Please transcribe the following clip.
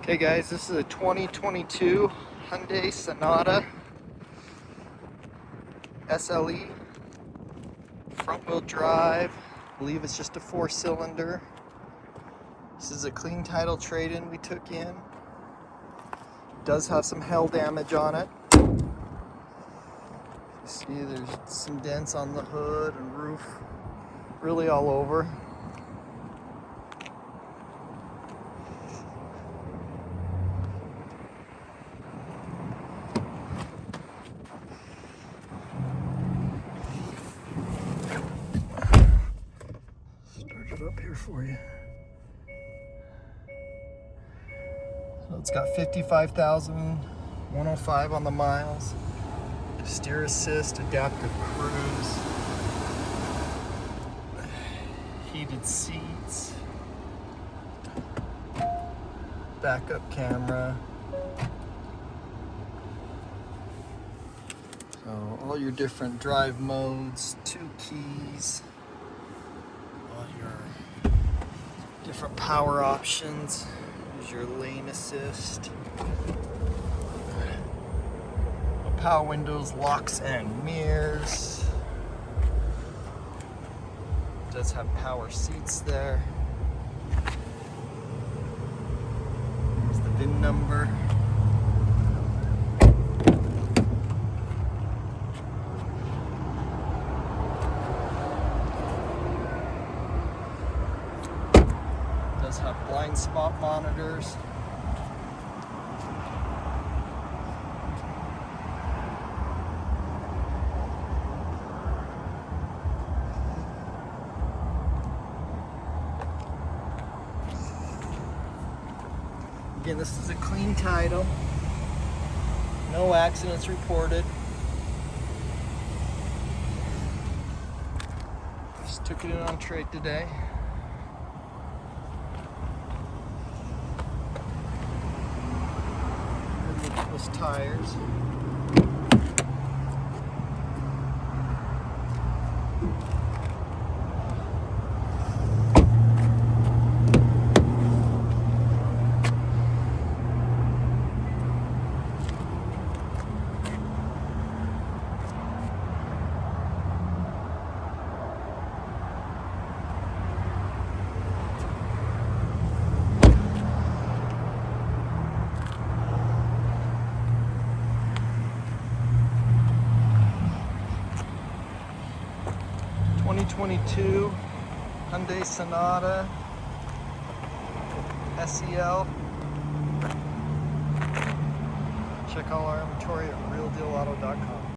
Okay guys, this is a 2022 Hyundai Sonata SEL, front wheel drive. I believe it's just a 4-cylinder. This is a clean title trade-in we took in. It does have some hail damage on it. You see there's some dents on the hood and roof, really all over. Start it up here for you. So it's got 55,105 on the miles. Steer assist, adaptive cruise, heated seats, backup camera. So all your different drive modes, 2 keys, all your different power options. There's your lane assist. Power windows, locks and mirrors. It does have power seats there. Here's the VIN number. It does have blind spot monitors. Again, this is a clean title. No accidents reported. Just took it in on trade today. Good look at those tires. '22 Hyundai Sonata SEL. Check all our inventory at realdealauto.com.